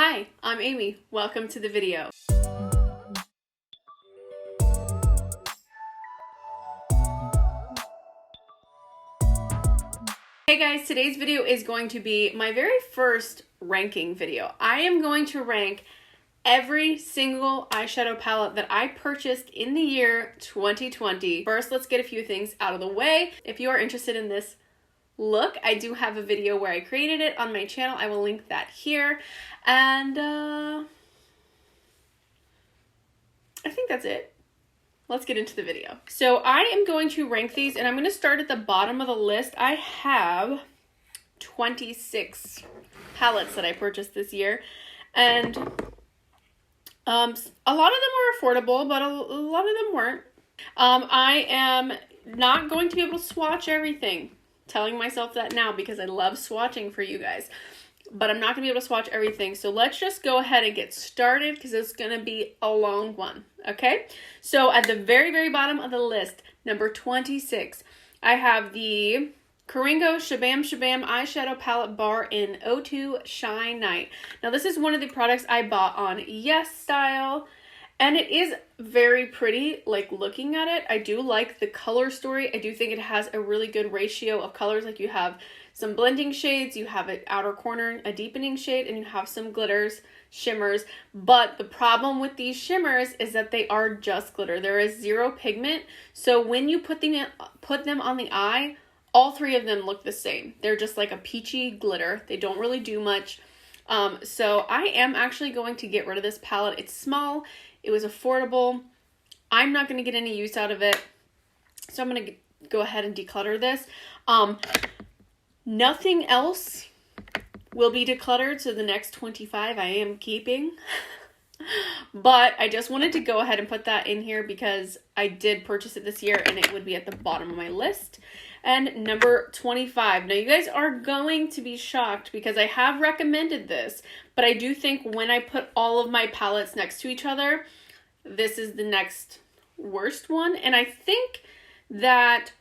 Hi, I'm Amy. Welcome to the video. Hey guys, today's video is going to be my very first ranking video. I am going to rank every single eyeshadow palette that I purchased in the year 2020. First, let's get a few things out of the way. If you are interested in this look, I do have a video where I created it on my channel. I will link that here. And I think that's it. Let's get into the video. So I am going to rank these, and I'm going to start at the bottom of the list. I have 26 palettes that I purchased this year, and a lot of them were affordable, but a lot of them weren't. I am not going to be able to swatch everything. Telling myself that now because I love swatching for you guys, but I'm not gonna be able to swatch everything. So let's just go ahead and get started because it's gonna be a long one. Okay, so at the very, very bottom of the list, number 26, I have the Coringo Shabam eyeshadow palette bar in 02 Shine Night. Now this is one of the products I bought on Yes Style. And it is very pretty, like looking at it. I do like the color story. I do think it has a really good ratio of colors. Like you have some blending shades, you have an outer corner, a deepening shade, and you have some glitters, shimmers. But the problem with these shimmers is that they are just glitter. There is zero pigment. So when you put them on the eye, all three of them look the same. They're just like a peachy glitter. They don't really do much. So I am actually going to get rid of this palette. It's small. It was affordable. I'm not going to get any use out of it. So I'm going to go ahead and declutter this. Nothing else will be decluttered. So the next 25 I am keeping. But I just wanted to go ahead and put that in here because I did purchase it this year and it would be at the bottom of my list. And number 25. Now you guys are going to be shocked because I have recommended this, but I do think when I put all of my palettes next to each other, this is the next worst one. And I think that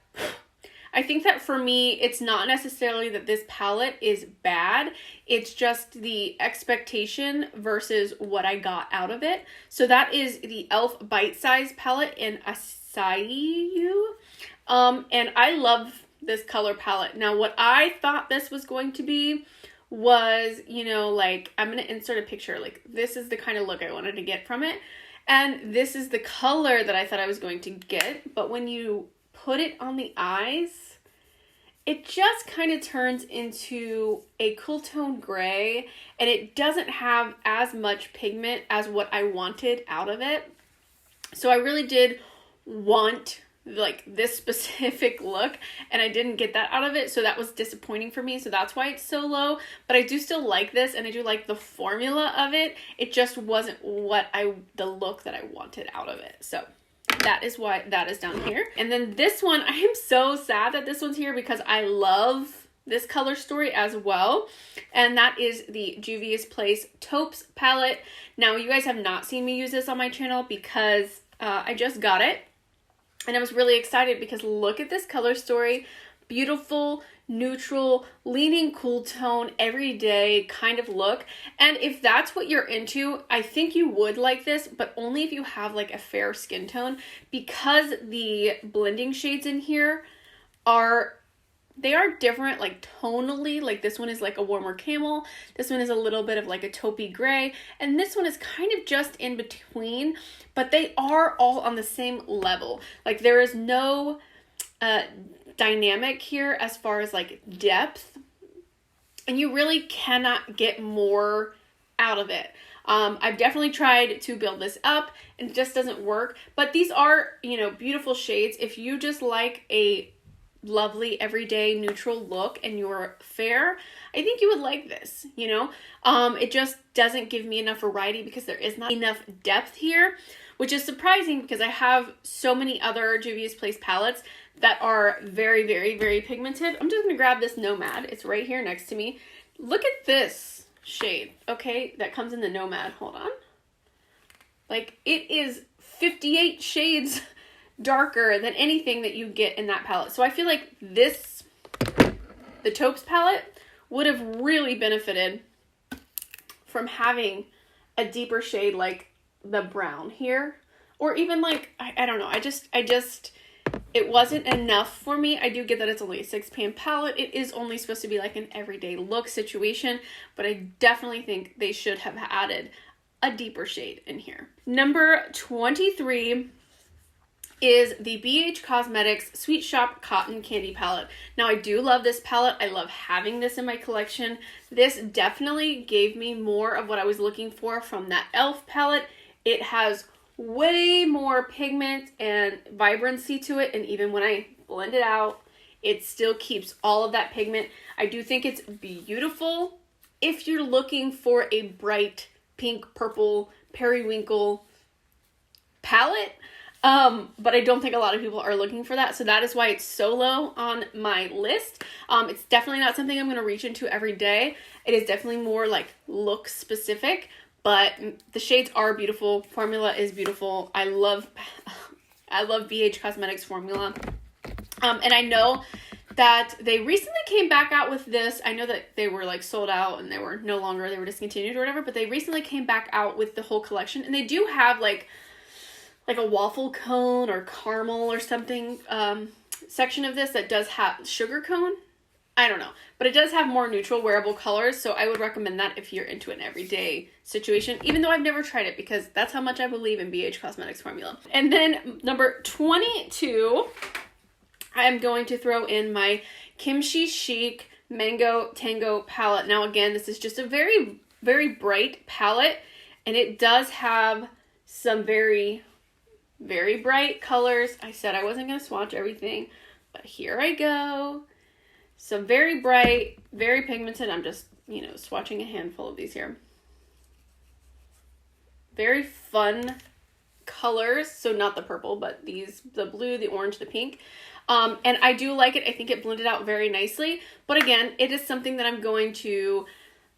for me, it's not necessarily that this palette is bad. It's just the expectation versus what I got out of it. So that is the e.l.f. Bite Size palette in Acai. And I love this color palette. Now, what I thought this was going to be was, you know, like, I'm going to insert a picture. Like, this is the kind of look I wanted to get from it. And this is the color that I thought I was going to get. But when you put it on the eyes, it just kind of turns into a cool tone gray. And it doesn't have as much pigment as what I wanted out of it. So I really did want like this specific look, and I didn't get that out of it, so that was disappointing for me. So that's why it's so low, but I do still like this, and I do like the formula of it. It just wasn't the look that I wanted out of it. So that is why that is down here. And then this one, I am so sad that this one's here because I love this color story as well, and that is the Juvia's Place Taupes palette. Now you guys have not seen me use this on my channel because I just got it. And I was really excited because look at this color story. Beautiful, neutral, leaning cool tone, everyday kind of look. And if that's what you're into, I think you would like this, but only if you have like a fair skin tone, because the blending shades in here are different, like tonally. Like this one is like a warmer camel, this one is a little bit of like a taupey gray, and this one is kind of just in between, but they are all on the same level. Like there is no dynamic here as far as like depth, and you really cannot get more out of it. I've definitely tried to build this up and it just doesn't work, but these are, you know, beautiful shades. If you just like a lovely everyday neutral look and you're fair, I think you would like this, you know. It just doesn't give me enough variety because there is not enough depth here, which is surprising because I have so many other Juvia's Place palettes that are very, very, very pigmented. I'm just gonna grab this Nomad. It's right here next to me. Look at this shade, okay, that comes in the Nomad. Hold on. Like, it is 58 shades darker than anything that you get in that palette. So I feel like this, the Taupes palette, would have really benefited from having a deeper shade like the brown here, or even like, I don't know, I just, it wasn't enough for me. I do get that it's only a 6 pan palette. It is only supposed to be like an everyday look situation, but I definitely think they should have added a deeper shade in here. Number 23 is the BH Cosmetics Sweet Shop Cotton Candy Palette. Now, I do love this palette. I love having this in my collection. This definitely gave me more of what I was looking for from that e.l.f. palette. It has way more pigment and vibrancy to it, and even when I blend it out, it still keeps all of that pigment. I do think it's beautiful if you're looking for a bright pink, purple, periwinkle palette. But I don't think a lot of people are looking for that. So that is why it's so low on my list. It's definitely not something I'm going to reach into every day. It is definitely more like look specific, but the shades are beautiful. Formula is beautiful. I love BH Cosmetics formula. And I know that they recently came back out with this. I know that they were like sold out and they were discontinued or whatever, but they recently came back out with the whole collection, and they do have like a waffle cone or caramel or something section of this that does have sugar cone. I don't know, but it does have more neutral wearable colors, so I would recommend that if you're into an everyday situation, even though I've never tried it, because that's how much I believe in BH Cosmetics formula. And then number 22, I'm going to throw in my Kimchi Chic Mango Tango palette. Now again, this is just a very, very bright palette, and it does have some very, very bright colors. I said I wasn't going to swatch everything, but here I go. Some very bright, very pigmented. I'm just, swatching a handful of these here. Very fun colors. So not the purple, but these, the blue, the orange, the pink. And I do like it. I think it blended out very nicely. But again, it is something that I'm going to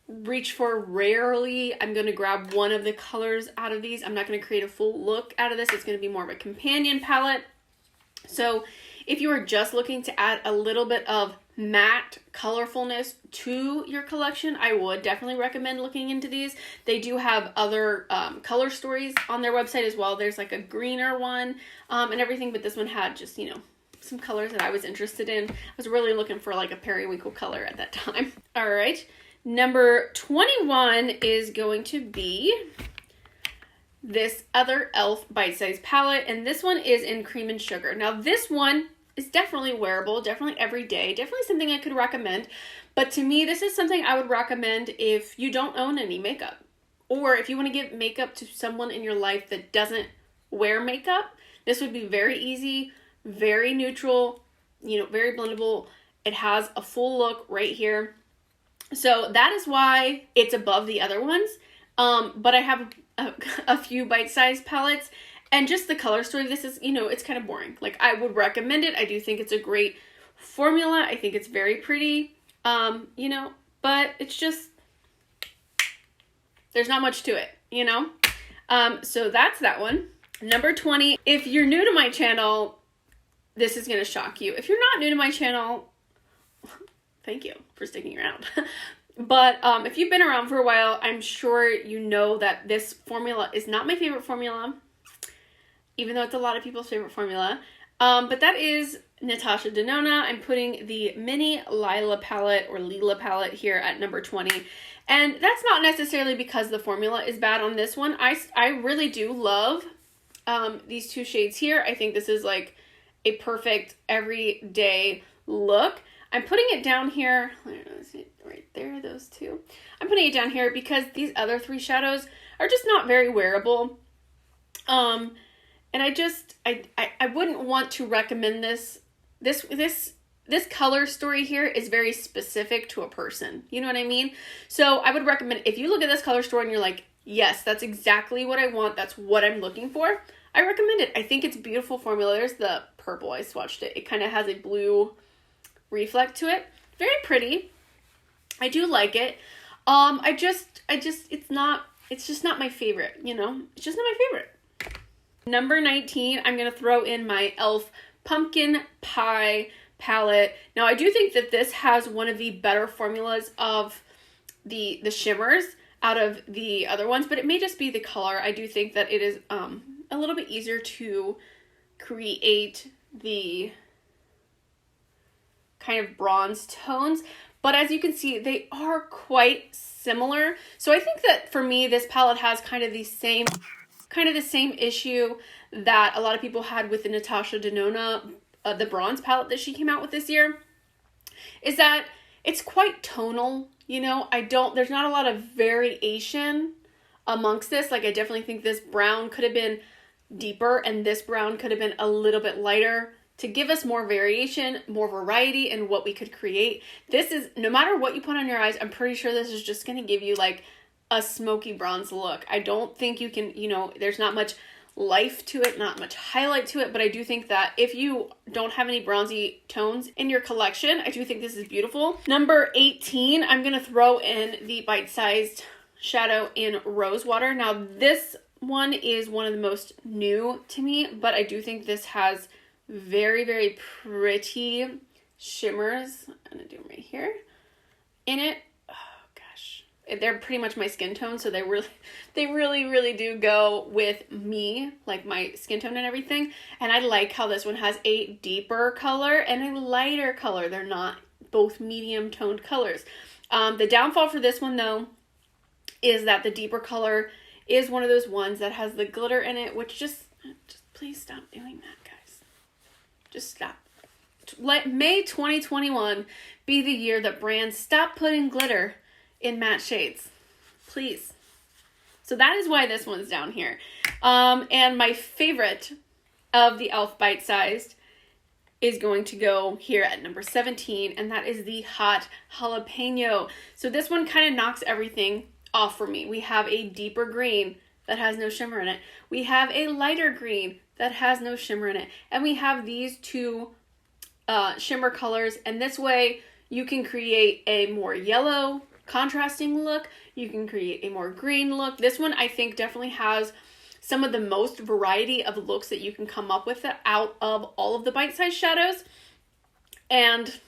reach for rarely. I'm going to grab one of the colors out of these. I'm not going to create a full look out of this. It's going to be more of a companion palette. So if you are just looking to add a little bit of matte colorfulness to your collection, I would definitely recommend looking into these. They do have other color stories on their website as well. There's like a greener one and everything, but this one had just, some colors that I was interested in. I was really looking for like a periwinkle color at that time. All right. Number 21 is going to be this other e.l.f. Bite Size palette, and this one is in Cream and Sugar. Now this one is definitely wearable, definitely everyday, definitely something I could recommend, but to me this is something I would recommend if you don't own any makeup, or if you want to give makeup to someone in your life that doesn't wear makeup. This would be very easy, very neutral, very blendable. It has a full look right here. So that is why it's above the other ones. But I have a few bite-sized palettes, and just the color story, this is, it's kind of boring. Like, I would recommend it. I do think it's a great formula. I think it's very pretty, but it's just, there's not much to it, So that's that one. Number 20, if you're new to my channel, this is going to shock you. If you're not new to my channel, thank you for sticking around. But if you've been around for a while, I'm sure you know that this formula is not my favorite formula, even though it's a lot of people's favorite formula. But that is Natasha Denona. I'm putting the mini Lila palette or Lila palette here at number 20. And that's not necessarily because the formula is bad on this one. I really do love these two shades here. I think this is like a perfect everyday look. I'm putting it down here. Right there, those two. I'm putting it down here because these other three shadows are just not very wearable. And I wouldn't want to recommend this. This color story here is very specific to a person. You know what I mean? So I would recommend, if you look at this color story and you're like, yes, that's exactly what I want, that's what I'm looking for, I recommend it. I think it's a beautiful formula. There's the purple. I swatched it. It kind of has a blue reflect to it. Very pretty. I do like it. It's just not my favorite, It's just not my favorite. Number 19, I'm going to throw in my e.l.f. Pumpkin Pie palette. Now, I do think that this has one of the better formulas of the shimmers. out of the other ones, but it may just be the color. I do think that it is a little bit easier to create the kind of bronze tones, but as you can see, they are quite similar. So I think that for me, this palette has kind of the same issue that a lot of people had with the Natasha Denona, the bronze palette that she came out with this year, is that it's quite tonal, you know. There's not a lot of variation amongst this. Like, I definitely think this brown could have been deeper and this brown could have been a little bit lighter to give us more variation, more variety in what we could create. This is, no matter what you put on your eyes, I'm pretty sure this is just going to give you like a smoky bronze look. I don't think you can, you know, there's not much life to it, not much highlight to it, but I do think that if you don't have any bronzy tones in your collection, I do think this is beautiful. Number 18, I'm going to throw in the bite-sized shadow in Rosewater. Now, this one is one of the most new to me, but I do think this has very, very pretty shimmers. I'm going to do them right here in it. Oh gosh, they're pretty much my skin tone, so they really do go with me, like my skin tone and everything. And I like how this one has a deeper color and a lighter color. They're not both medium toned colors. The downfall for this one though is that the deeper color is one of those ones that has the glitter in it, which just please stop doing that, guys. Just stop. Let May 2021 be the year that brands stop putting glitter in matte shades. Please. So that is why this one's down here. And my favorite of the e.l.f. bite-sized is going to go here at number 17, and that is the Hot Jalapeno. So this one kind of knocks everything off for me. We have a deeper green that has no shimmer in it. We have a lighter green that has no shimmer in it. And we have these two shimmer colors. And this way you can create a more yellow contrasting look. You can create a more green look. This one I think definitely has some of the most variety of looks that you can come up with out of all of the bite-sized shadows. And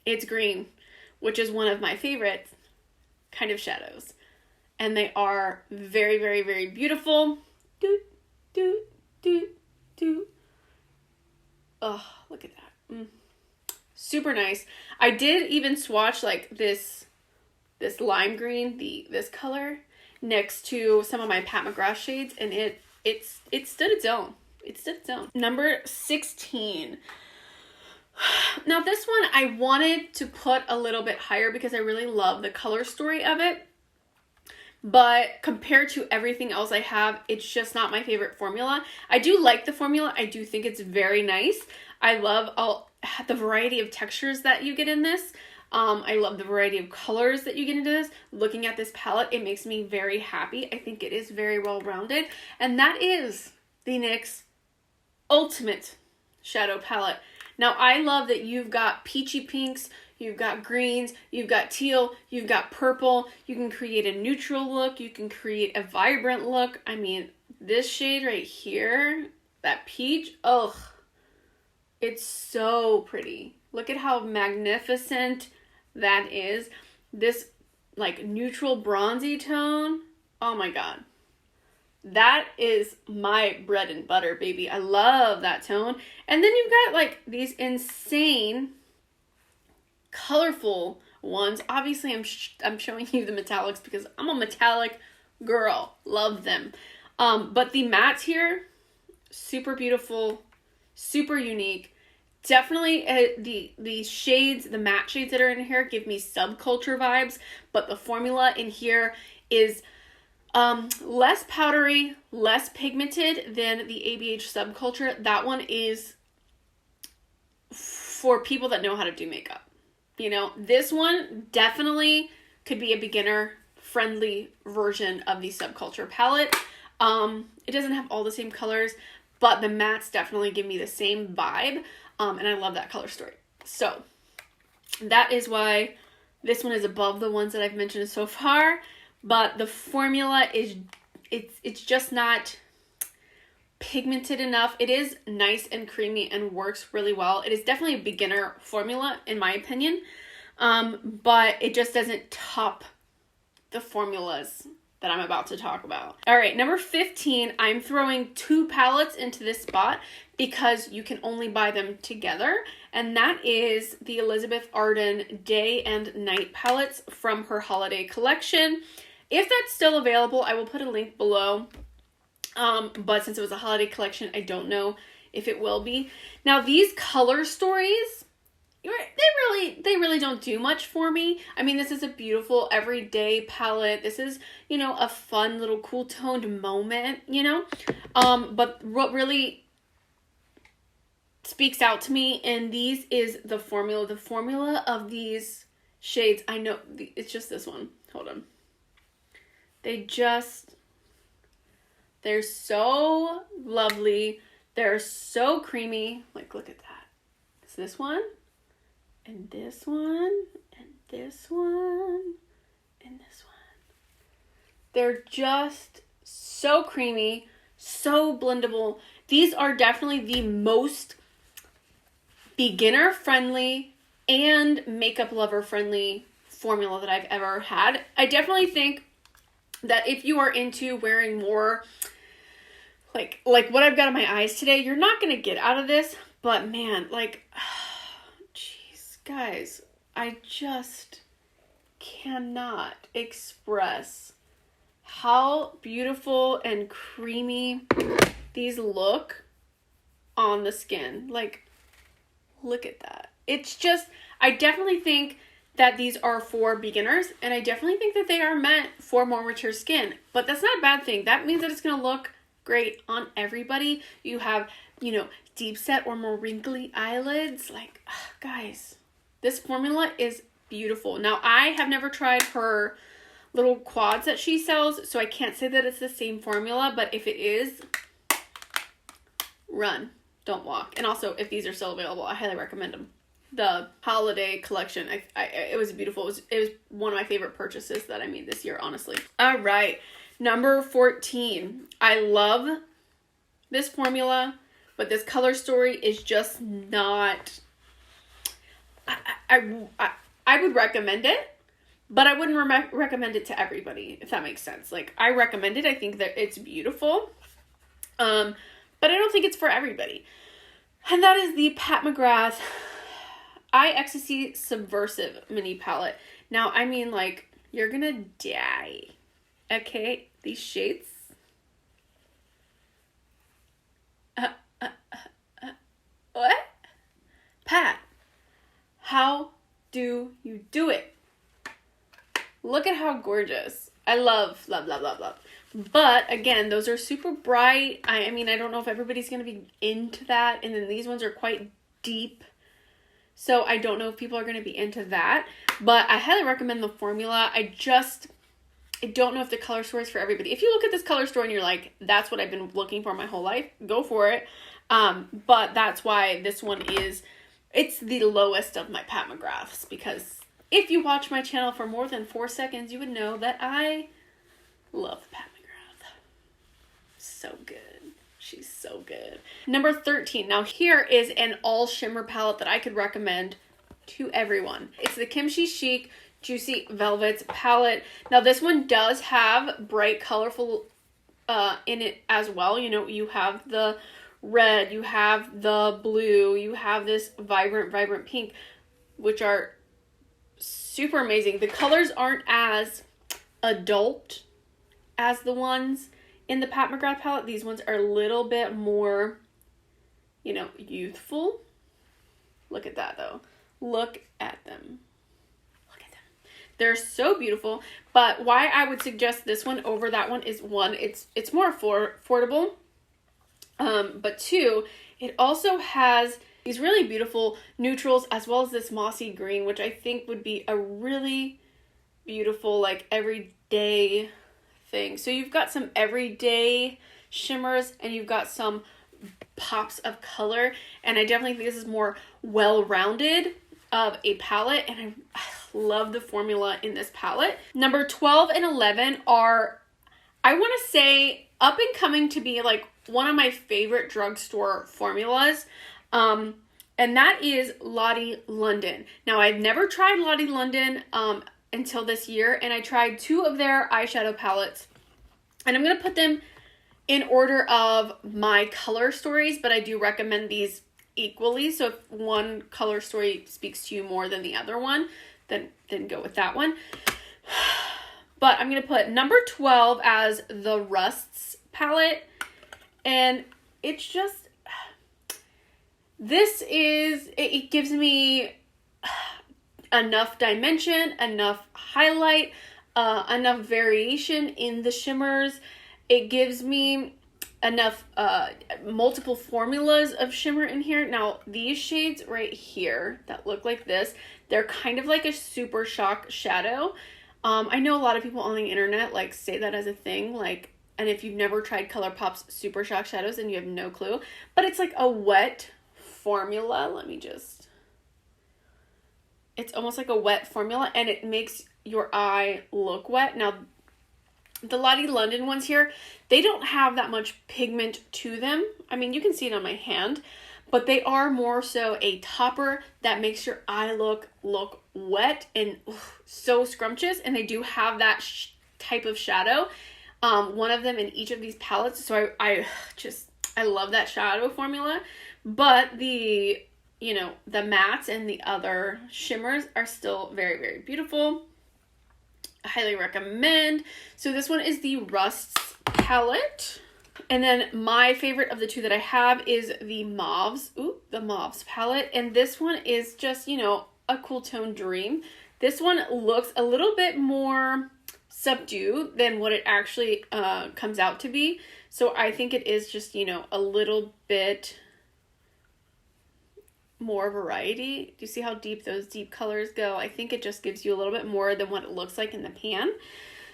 it's green, which is one of my favorite kind of shadows. And they are very, very, very beautiful. Oh, look at that. Super nice. I did even swatch like this lime green, this color, next to some of my Pat McGrath shades, and it stood its own. It stood its own. Number 16. Now this one I wanted to put a little bit higher because I really love the color story of it. But compared to everything else I have, it's just not my favorite formula. I do like the formula. I do think it's very nice. I love the variety of textures that you get in this. I love the variety of colors that you get into this. Looking at this palette, it makes me very happy. I think it is very well-rounded. And that is the NYX Ultimate Shadow Palette. Now, I love that you've got peachy pinks, you've got greens, you've got teal, you've got purple. You can create a neutral look. You can create a vibrant look. I mean, this shade right here, that peach, ugh, it's so pretty. Look at how magnificent that is. This like neutral bronzy tone, oh my god. That is my bread and butter, baby. I love that tone. And then you've got like these insane colorful ones. Obviously, I'm showing you the metallics because I'm a metallic girl. Love them. But the mattes here, super beautiful, super unique. Definitely the shades, the matte shades that are in here give me subculture vibes, but the formula in here is less powdery, less pigmented than the ABH subculture. That one is for people that know how to do makeup. You know, this one definitely could be a beginner friendly version of the subculture palette. It doesn't have all the same colors, but the mattes definitely give me the same vibe. And I love that color story. So that is why this one is above the ones that I've mentioned so far. But the formula is, it's just not pigmented enough. It is nice and creamy and works really well. It is definitely a beginner formula in my opinion. But it just doesn't top the formulas that I'm about to talk about. All right, number 15, I'm throwing 2 palettes into this spot because you can only buy them together, and that is the Elizabeth Arden Day and Night palettes from her holiday collection. If that's still available, I will put a link below, but since it was a holiday collection, I don't know if it will be. Now, these color stories, they really don't do much for me. I mean, this is a beautiful everyday palette. This is, you know, a fun little cool toned moment, you know. But what really speaks out to me in these is the formula. The formula of these shades, I know it's just this one. Hold on. They're so lovely. They're so creamy. Like, look at that. It's this one. And this one, and this one, and this one. They're just so creamy, so blendable. These are definitely the most beginner-friendly and makeup lover-friendly formula that I've ever had. I definitely think that if you are into wearing more, like what I've got on my eyes today, you're not going to get out of this. But man, like... Guys, I just cannot express how beautiful and creamy these look on the skin. Like, look at that. It's just, I definitely think that these are for beginners, and I definitely think that they are meant for more mature skin. But that's not a bad thing. That means that it's going to look great on everybody. You have, you know, deep set or more wrinkly eyelids. Like, guys... This formula is beautiful. Now, I have never tried her little quads that she sells, so I can't say that it's the same formula, but if it is, run, don't walk. And also, if these are still available, I highly recommend them. The holiday collection, it was beautiful. It was one of my favorite purchases that I made this year, honestly. All right, number 14. I love this formula, but this color story is just not... I would recommend it, but I wouldn't recommend it to everybody, if that makes sense. Like, I recommend it. I think that it's beautiful, but I don't think it's for everybody. And that is the Pat McGrath Ecstasy Subversive mini palette. Now, I mean, like, you're gonna die. Okay, these shades. What? Pat. How do you do it? Look at how gorgeous. I love. But again, those are super bright. I mean, I don't know if everybody's going to be into that. And then these ones are quite deep. So I don't know if people are going to be into that. But I highly recommend the formula. I don't know if the color story is for everybody. If you look at this color story and you're like, that's what I've been looking for my whole life, go for it. But that's why this one is... It's the lowest of my Pat McGraths, because if you watch my channel for more than 4 seconds, you would know that I love Pat McGrath. So good. She's so good. Number 13. Now here is an all shimmer palette that I could recommend to everyone. It's the Kimchi Chic Juicy Velvets palette. Now this one does have bright, colorful in it as well. You know, you have the red, you have the blue, you have this vibrant pink, which are super amazing. The colors aren't as adult as the ones in the Pat McGrath palette. These ones are a little bit more, you know, youthful. Look at that though. Look at them. Look at them. They're so beautiful. But why I would suggest this one over that one is, one, it's more affordable. But two, it also has these really beautiful neutrals as well as this mossy green, which I think would be a really beautiful, like, everyday thing. So you've got some everyday shimmers and you've got some pops of color. And I definitely think this is more well-rounded of a palette. And I love the formula in this palette. Number 12 and 11 are, I want to say, up and coming to be like one of my favorite drugstore formulas. And that is Lottie London. Now, I've never tried Lottie London until this year, and I tried 2 of their eyeshadow palettes And I'm going to put them in order of my color stories, but I do recommend these equally. So if one color story speaks to you more than the other one, then go with that one. But I'm going to put number 12 as the Rusts palette. And it's just, it gives me enough dimension, enough highlight, enough variation in the shimmers. It gives me enough multiple formulas of shimmer in here. Now, these shades right here that look like this, they're kind of like a super shock shadow. I know a lot of people on the internet like say that as a thing, like, and if you've never tried ColourPop's super shock shadows, then you have no clue. But it's like a wet formula. It's almost like a wet formula, and it makes your eye look wet. Now, the Lottie London ones here, they don't have that much pigment to them. I mean, you can see it on my hand, but they are more so a topper that makes your eye look wet and so scrumptious, and they do have that type of shadow. One of them in each of these palettes, so I love that shadow formula. But the mattes and the other shimmers are still very, very beautiful. I highly recommend. So this one is the Rusts palette. And then my favorite of the two that I have is the Mauves. The Mauves palette. And this one is just, a cool tone dream. This one looks a little bit more subdued than what it actually comes out to be. So I think it is just, a little bit more variety. Do you see how deep those deep colors go? I think it just gives you a little bit more than what it looks like in the pan.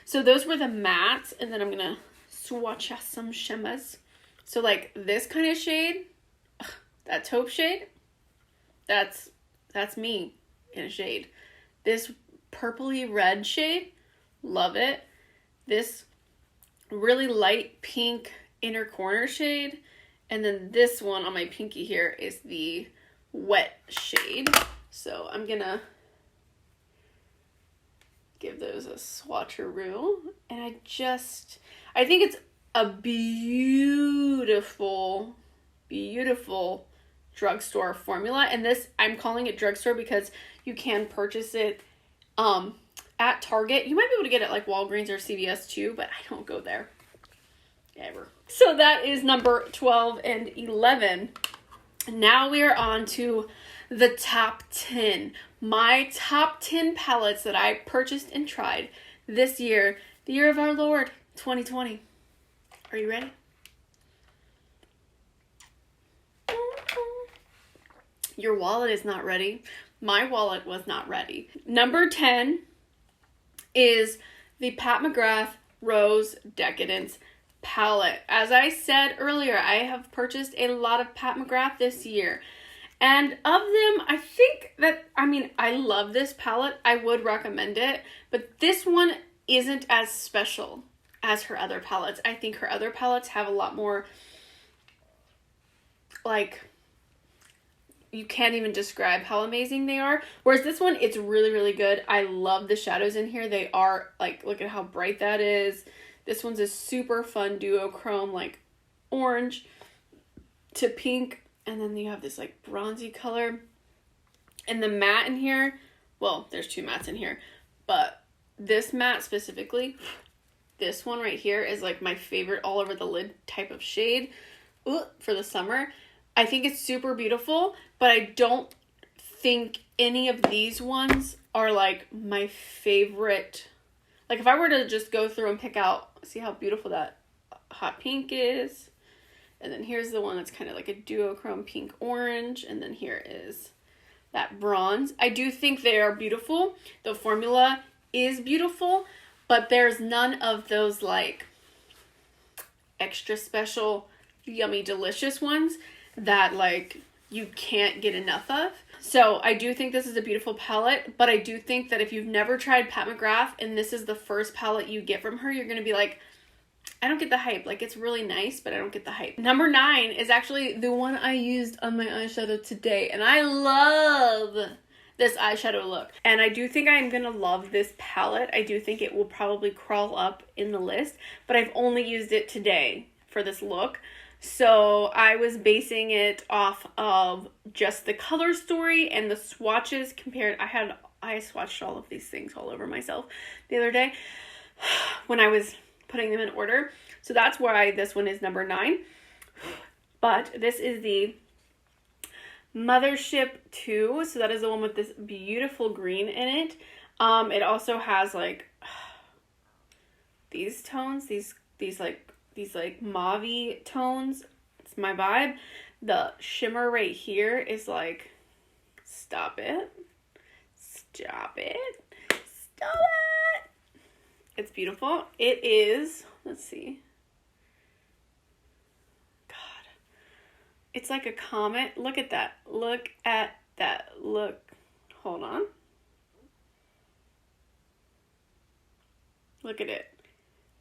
So those were the mattes, and then I'm gonna swatch out some shimmers. So like this kind of shade, that taupe shade, that's me in a shade. This purpley red shade, love it. This really light pink inner corner shade, and then this one on my pinky here is the wet shade. So I'm gonna give those a swatcheroo, and I think it's a beautiful drugstore formula. And this, I'm calling it drugstore because you can purchase it at Target. You might be able to get it like Walgreens or CVS too, but I don't go there ever. So that is number 12 and 11. Now we are on to the top 10. My top 10 palettes that I purchased and tried this year, the year of our Lord, 2020. Are you ready? Your wallet is not ready. My wallet was not ready. Number 10 is the Pat McGrath Rose Decadence palette. As I said earlier, I have purchased a lot of Pat McGrath this year. And of them, I think that, I love this palette. I would recommend it. But this one isn't as special as her other palettes. I think her other palettes have a lot more, like, you can't even describe how amazing they are. Whereas this one, it's really, really good. I love the shadows in here. They are, like, look at how bright that is. This one's a super fun duochrome, like orange to pink. And then you have this like bronzy color. And the matte in here, well, there's two mattes in here. But this matte specifically, this one right here is like my favorite all over the lid type of shade for the summer. I think it's super beautiful, but I don't think any of these ones are like my favorite. Like if I were to just go through and pick out, see how beautiful that hot pink is. And then here's the one that's kind of like a duochrome pink orange. And then here is that bronze. I do think they are beautiful. The formula is beautiful, but there's none of those like extra special, yummy, delicious ones that like you can't get enough of. So I do think this is a beautiful palette, but I do think that if you've never tried Pat McGrath and this is the first palette you get from her, you're going to be like, I don't get the hype. Like, it's really nice, but I don't get the hype. Number 9 is actually the one I used on my eyeshadow today, and I love this eyeshadow look. And I do think I'm gonna love this palette. I do think it will probably crawl up in the list, but I've only used it today for this look. So I was basing it off of just the color story and the swatches compared. I swatched all of these things all over myself the other day when I was putting them in order. So that's why this one is number 9. But this is the Mothership II. So that is the one with this beautiful green in it. It also has like these tones, these mauve tones. It's my vibe. The shimmer right here is like, stop it. Stop it. Stop it. It's beautiful. It is, let's see. God. It's like a comet. Look at that. Look at that. Look. Hold on. Look at it.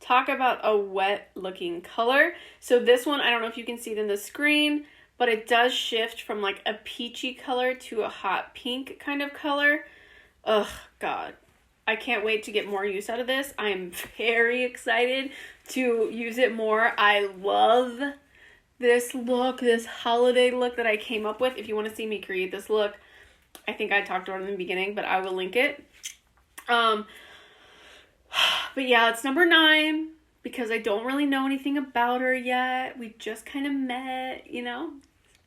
Talk about a wet looking color. So this one, I don't know if you can see it in the screen, but it does shift from like a peachy color to a hot pink kind of color. Ugh, God. I can't wait to get more use out of this. I'm very excited to use it more. I love this look, this holiday look that I came up with. If you want to see me create this look, I think I talked about it in the beginning, but I will link it. But yeah, it's number 9 because I don't really know anything about her yet. We just kind of met, you know,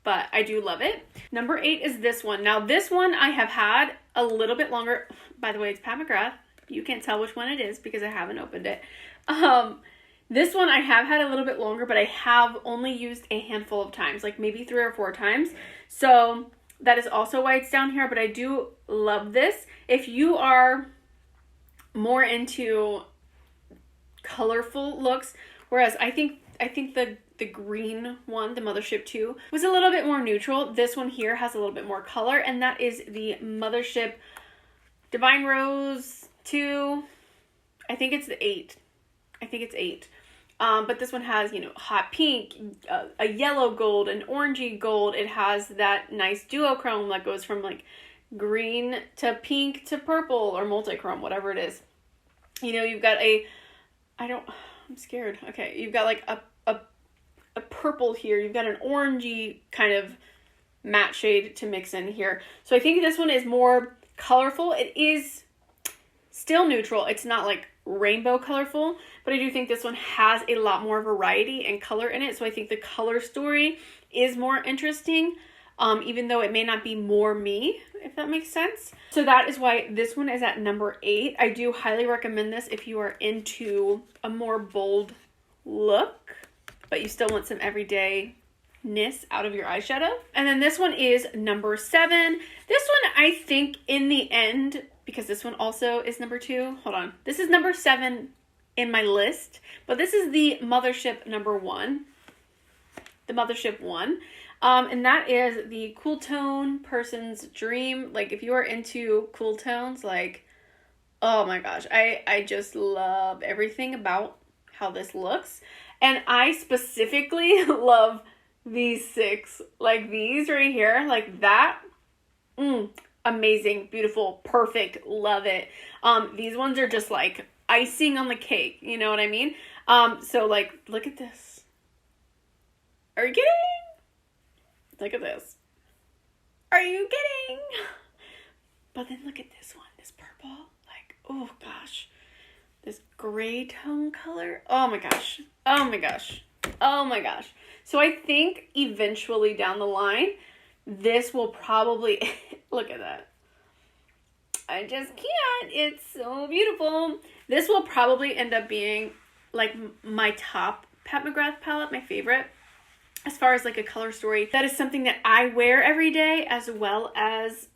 but I do love it. Number 8 is this one. Now this one I have had a little bit longer. By the way, it's Pat McGrath. You can't tell which one it is because I haven't opened it. This one I have had a little bit longer, but I have only used a handful of times, like maybe 3 or 4 times. So that is also why it's down here, but I do love this. If you are more into colorful looks, whereas I think the green one, the Mothership II, was a little bit more neutral. This one here has a little bit more color, and that is the Mothership Divine Rose 2. I think it's the 8. I think it's 8. But this one has, you know, hot pink, a yellow gold, an orangey gold. It has that nice duochrome that goes from like green to pink to purple, or multichrome, whatever it is. You know, you've got I'm scared. Okay, you've got like a purple here. You've got an orangey kind of matte shade to mix in here. So I think this one is more colorful. It is still neutral. It's not like rainbow colorful, but I do think this one has a lot more variety and color in it. So I think the color story is more interesting, even though it may not be more me, if that makes sense. So that is why this one is at number 8. I do highly recommend this if you are into a more bold look, but you still want some everydayness out of your eyeshadow. And then this one is number 7. This one, I think in the end, because this one also is number 2. Hold on. This is number 7 in my list, but this is the Mothership number 1. The Mothership 1. And that is the Cool Tone Person's Dream. Like, if you are into cool tones, like, oh my gosh, I just love everything about how this looks. And I specifically love these 6, like these right here, like that. Amazing, beautiful, perfect, love it. These ones are just like icing on the cake, you know what I mean? So like, look at this. Are you kidding? Look at this. Are you kidding? But then look at this one, this purple, like, oh gosh. This gray tone color. Oh my gosh. Oh my gosh. Oh my gosh. So I think eventually down the line, this will probably, look at that. I just can't. It's so beautiful. This will probably end up being like my top Pat McGrath palette, my favorite. As far as like a color story, that is something that I wear every day, as well as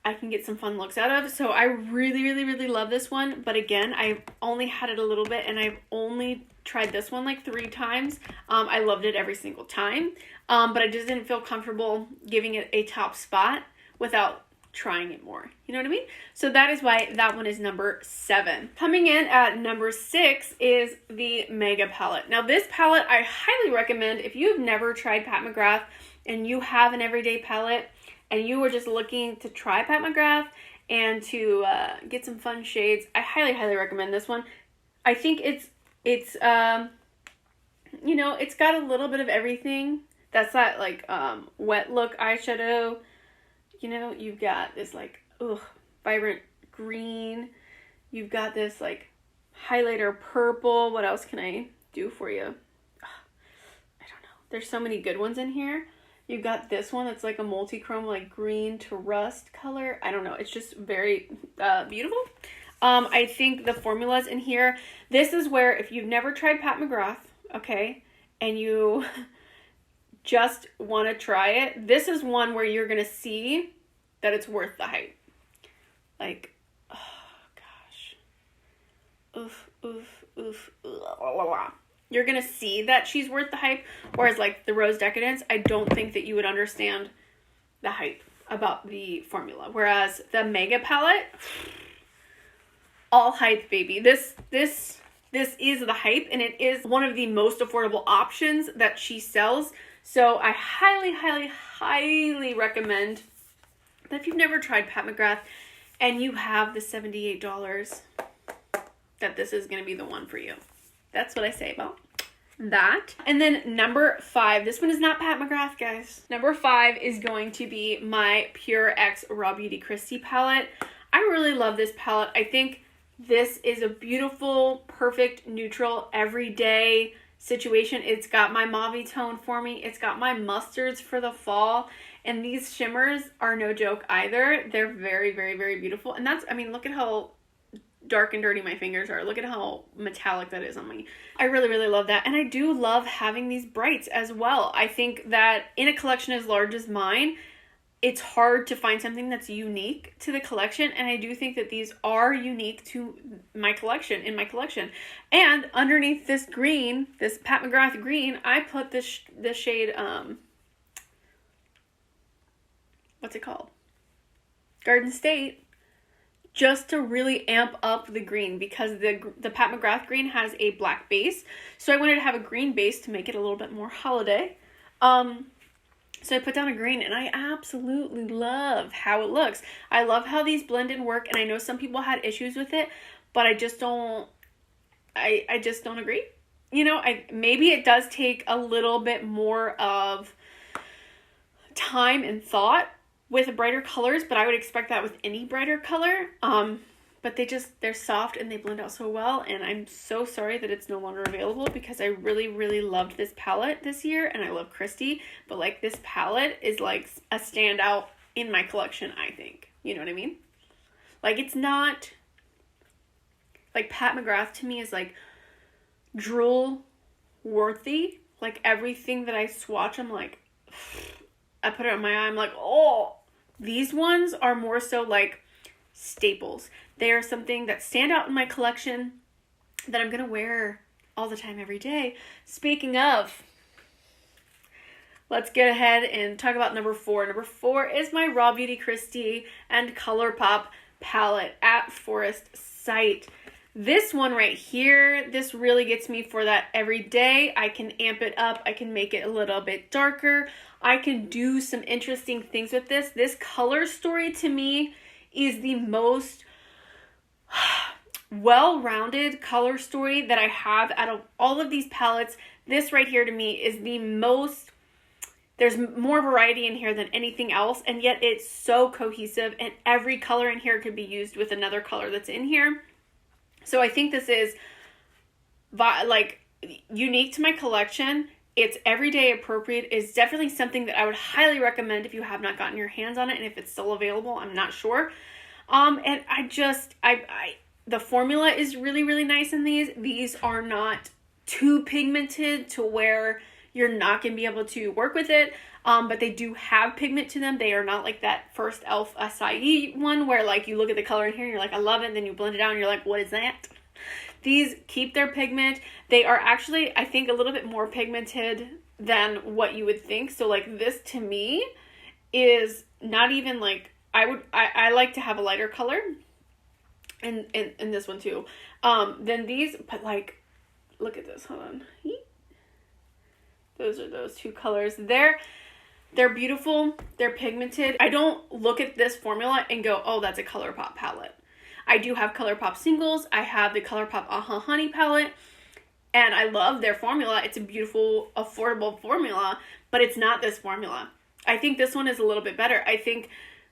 I can get some fun looks out of. So I really, really, really love this one. But again, I've only had it a little bit, and I've only tried this one like 3 times. I loved it every single time. But I just didn't feel comfortable giving it a top spot without trying it more. You know what I mean? So that is why that one is number 7. Coming in at number 6 is the Mega palette. Now this palette I highly recommend if you have never tried Pat McGrath and you have an everyday palette and you were just looking to try Pat McGrath and to get some fun shades, I highly, highly recommend this one. I think it's you know, it's got a little bit of everything. That's that, like, wet look eyeshadow. You know, you've got this, like, vibrant green. You've got this, like, highlighter purple. What else can I do for you? I don't know. There's so many good ones in here. You've got this one that's like a multi-chrome, like green to rust color. I don't know. It's just very beautiful. I think the formulas in here, this is where if you've never tried Pat McGrath, okay, and you just want to try it, this is one where you're going to see that it's worth the hype. Like, oh gosh. You're going to see that she's worth the hype. Whereas like the Rose Decadence, I don't think that you would understand the hype about the formula. Whereas the Mega palette, all hype, baby. This is the hype, and it is one of the most affordable options that she sells. So I highly, highly, highly recommend that if you've never tried Pat McGrath and you have the $78, that this is going to be the one for you. That's what I say about that. And then number 5, this one is not Pat McGrath, guys. Number 5 is going to be my Pure X Raw Beauty Kristi palette. I really love this palette. I think this is a beautiful, perfect, neutral, everyday situation. It's got my mauve tone for me. It's got my mustards for the fall. And these shimmers are no joke either. They're very, very, very beautiful. And that's, I mean, look at how dark and dirty my fingers are. Look at how metallic that is on me. I really, really love that. And I do love having these brights as well. I think that in a collection as large as mine, it's hard to find something that's unique to the collection, and I do think that these are unique to my collection, And underneath this green, this Pat McGrath green, I put this shade, what's it called? Garden State, just to really amp up the green, because the Pat McGrath green has a black base, so I wanted to have a green base to make it a little bit more holiday. So I put down a green, and I absolutely love how it looks. I love how these blend and work, and I know some people had issues with it, but I just don't, I just don't agree. You know, maybe it does take a little bit more of time and thought with brighter colors, but I would expect that with any brighter color. But they're soft and they blend out so well, and I'm so sorry that it's no longer available, because I really, really loved this palette this year, and I love Kristi, but like this palette is like a standout in my collection, I think. You know what I mean? Like, it's not, like, Pat McGrath to me is like drool worthy. Like, everything that I swatch, I'm like, I put it on my eye, I'm like, oh. These ones are more so like staples. They are something that stand out in my collection that I'm going to wear all the time, every day. Speaking of, let's get ahead and talk about number 4. Number 4 is my Raw Beauty Kristi and ColourPop palette at Forest Sight. This one right here, this really gets me for that every day. I can amp it up. I can make it a little bit darker. I can do some interesting things with this. This color story to me is the most well-rounded color story that I have out of all of these palettes. This right here to me is the most, there's more variety in here than anything else, and yet it's so cohesive, and every color in here could be used with another color that's in here. So I think this is like unique to my collection. It's everyday appropriate. It's definitely something that I would highly recommend if you have not gotten your hands on it, and if it's still available, I'm not sure. And the formula is really, really nice in these. These are not too pigmented to where you're not going to be able to work with it. But they do have pigment to them. They are not like that first e.l.f. Acai one where like you look at the color in here and you're like, I love it. And then you blend it out and you're like, what is that? These keep their pigment. They are actually, I think, a little bit more pigmented than what you would think. So like this to me is not even like, I like to have a lighter color. And this one too. Then these, but like, look at this, hold on. Those are those two colors there. They're beautiful. They're pigmented. I don't look at this formula and go, oh, that's a ColourPop palette. I do have ColourPop singles. I have the ColourPop Honey palette. And I love their formula. It's a beautiful, affordable formula. But it's not this formula. I think this one is a little bit better. I think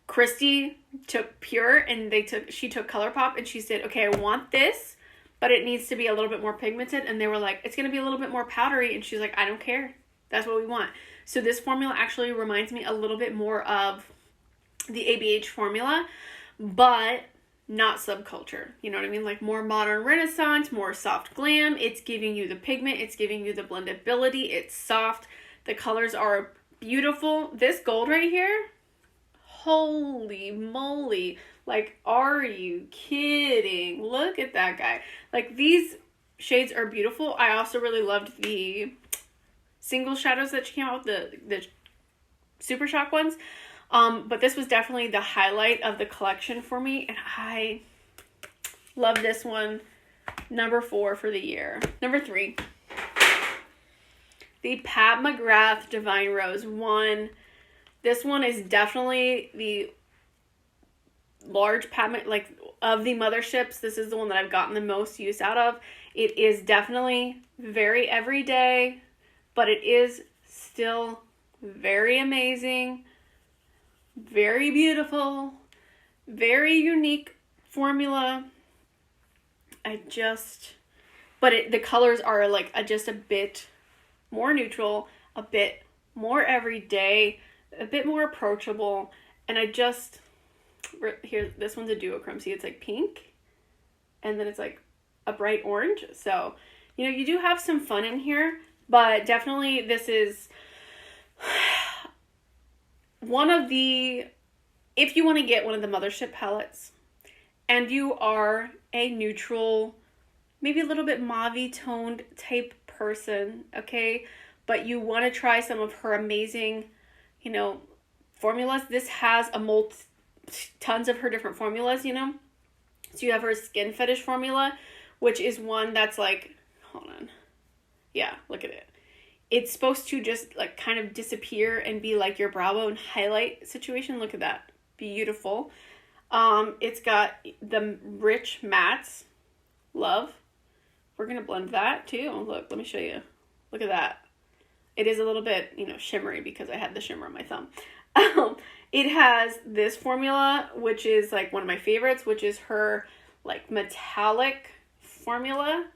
Christy took Pure and she took ColourPop and she said, okay, I want this, but it needs to be a little bit more pigmented. And they were like, it's going to be a little bit more powdery. And she's like, I don't care. That's what we want. So this formula actually reminds me a little bit more of the ABH formula, but not subculture. You know what I mean? Like more modern renaissance, more soft glam. It's giving you the pigment. It's giving you the blendability. It's soft. The colors are beautiful. This gold right here, holy moly. Like, are you kidding? Look at that guy. Like, these shades are beautiful. I also really loved the single shadows that she came out with, the Super Shock ones. But this was definitely the highlight of the collection for me. And I love this one. Number 4 for the year. Number 3. The Pat McGrath Divine Rose one. This one is definitely the large Pat, like, of the motherships. This is the one that I've gotten the most use out of. It is definitely very everyday, but it is still very amazing, very beautiful, very unique formula. The colors are like just a bit more neutral, a bit more everyday, a bit more approachable. And here, this one's a duochrome. See, it's like pink and then it's like a bright orange. So, you know, you do have some fun in here, but definitely this is if you want to get one of the Mothership palettes and you are a neutral, maybe a little bit mauve toned type person, okay, but you want to try some of her amazing, you know, formulas. This has tons of her different formulas, you know. So you have her skin fetish formula, which is one that's like, hold on. Yeah, look at it. It's supposed to just like kind of disappear and be like your brow bone highlight situation. Look at that. Beautiful. It's got the rich mattes. Love. We're going to blend that too. Look, let me show you. Look at that. It is a little bit, you know, shimmery because I had the shimmer on my thumb. It has this formula, which is like one of my favorites, which is her like metallic formula.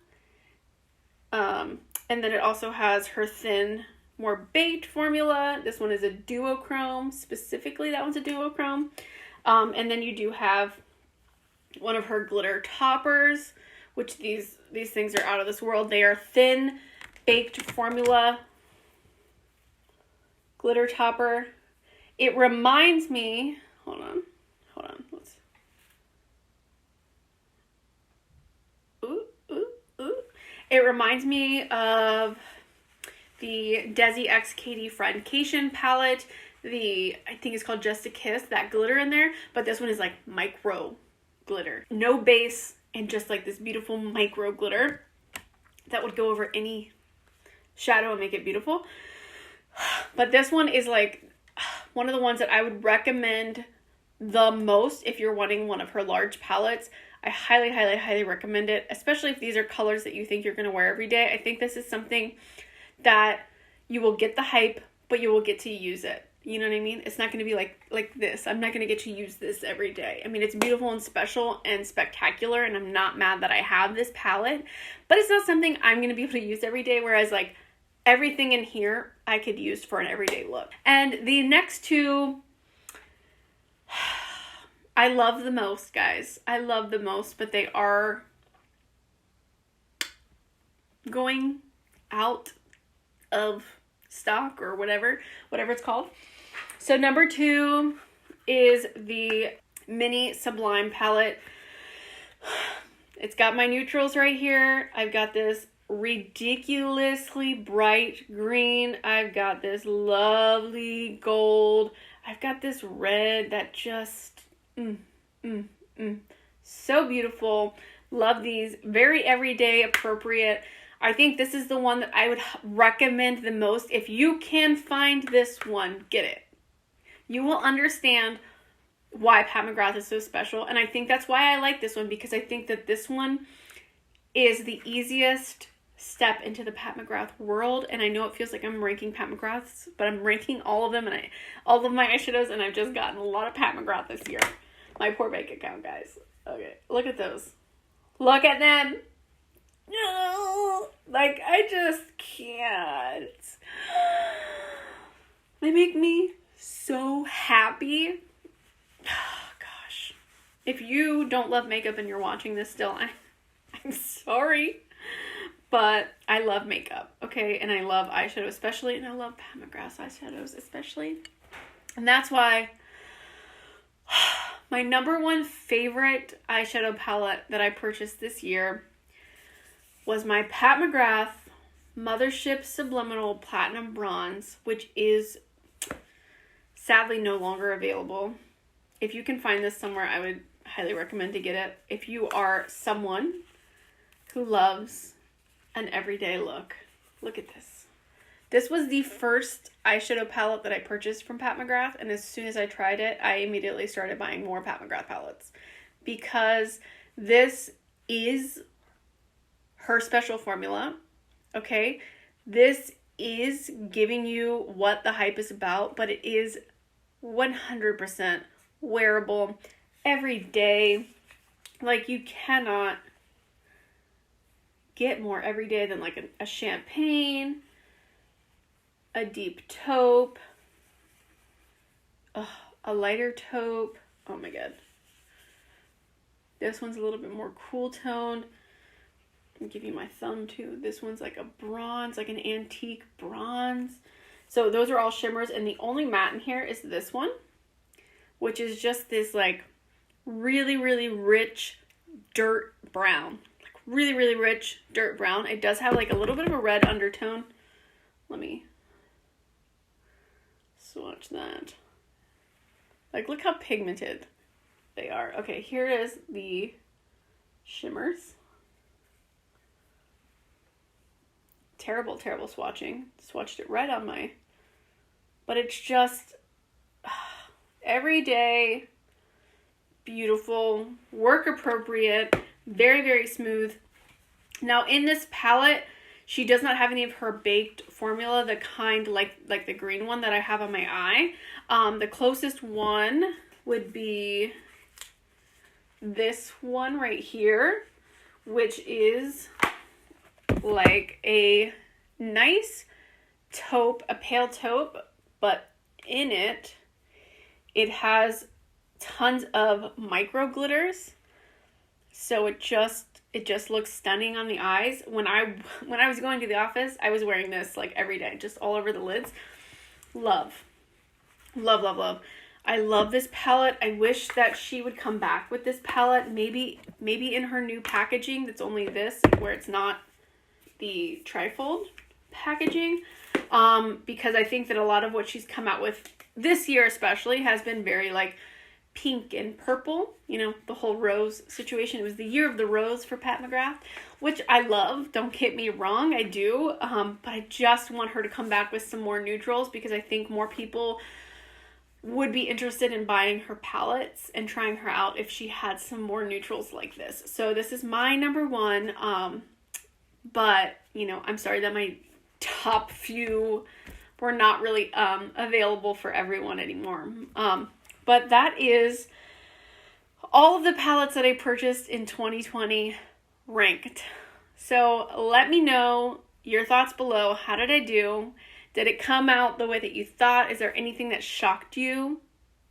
And then it also has her thin, more baked formula. This one is a duochrome. Specifically, that one's a duochrome. And then you do have one of her glitter toppers, which these things are out of this world. They are thin, baked formula glitter topper. It reminds me, hold on. It reminds me of the Desi X Katie Friendcation palette. I think it's called Just a Kiss, that glitter in there. But this one is like micro glitter. No base and just like this beautiful micro glitter that would go over any shadow and make it beautiful. But this one is like one of the ones that I would recommend the most if you're wanting one of her large palettes. I highly, highly, highly recommend it, especially if these are colors that you think you're going to wear every day. I think this is something that you will get the hype, but you will get to use it. You know what I mean? It's not going to be like this. I'm not going to get to use this every day. I mean, it's beautiful and special and spectacular, and I'm not mad that I have this palette, but it's not something I'm going to be able to use every day, whereas like everything in here I could use for an everyday look. And the next two, I love the most, guys. I love the most, but they are going out of stock or whatever it's called. So number 2 is the Mini Sublime palette. It's got my neutrals right here. I've got this ridiculously bright green. I've got this lovely gold. I've got this red that just so beautiful. Love these. Very everyday appropriate. I think this is the one that I would recommend the most. If you can find this one, get it. You will understand why Pat McGrath is so special. And I think that's why I like this one, because I think that this one is the easiest step into the Pat McGrath world. And I know it feels like I'm ranking Pat McGraths, but I'm ranking all of them, and all of my eyeshadows, and I've just gotten a lot of Pat McGrath this year. My poor bank account, guys. Okay, look at those. Look at them. No, like, I just can't. They make me so happy. Oh, gosh. If you don't love makeup and you're watching this still, I'm sorry. But I love makeup, okay? And I love eyeshadow especially, and I love Pat McGrath's eyeshadows especially. And that's why my number one favorite eyeshadow palette that I purchased this year was my Pat McGrath Mothership Subliminal Platinum Bronze, which is sadly no longer available. If you can find this somewhere, I would highly recommend to get it. If you are someone who loves an everyday look, look at this. This was the first eyeshadow palette that I purchased from Pat McGrath, and as soon as I tried it, I immediately started buying more Pat McGrath palettes, because this is her special formula, okay? This is giving you what the hype is about, but it is 100% wearable every day. Like, you cannot get more every day than like a champagne, a deep taupe, a lighter taupe. Oh my god. This one's a little bit more cool toned. I'll give you my thumb too. This one's like a bronze, like an antique bronze. So those are all shimmers, and the only matte in here is this one, which is just this like really, really rich dirt brown. Like really, really rich dirt brown. It does have like a little bit of a red undertone. Let me swatch that. Like, look how pigmented they are. Okay, here is the shimmers. Terrible, terrible swatching. Swatched it right on my... But it's just everyday, beautiful, work appropriate, very, very smooth. Now, in this palette, she does not have any of her baked formula, the kind like the green one that I have on my eye. The closest one would be this one right here, which is like a nice taupe, a pale taupe, but in it has tons of micro glitters. So it just looks stunning on the eyes. When I was going to the office, I was wearing this like every day, just all over the lids. Love. Love, love, love. I love this palette. I wish that she would come back with this palette. Maybe in her new packaging that's only this, where it's not the trifold packaging. Because I think that a lot of what she's come out with this year especially has been very like pink and purple, you know, the whole rose situation. It was the year of the rose for Pat McGrath, which I love, don't get me wrong, I do, but I just want her to come back with some more neutrals, because I think more people would be interested in buying her palettes and trying her out if she had some more neutrals like this. So this is my number one, but, you know, I'm sorry that my top few were not really available for everyone anymore. But that is all of the palettes that I purchased in 2020 ranked. So let me know your thoughts below. How did I do? Did it come out the way that you thought? Is there anything that shocked you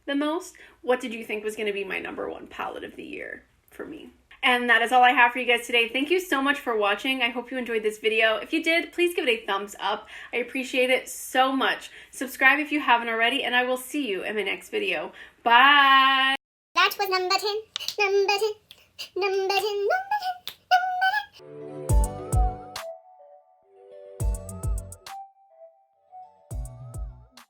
the most? What did you think was going to be my number one palette of the year for me? And that is all I have for you guys today. Thank you so much for watching. I hope you enjoyed this video. If you did, please give it a thumbs up. I appreciate it so much. Subscribe if you haven't already, and I will see you in my next video. Bye! That was number 10, number 10, number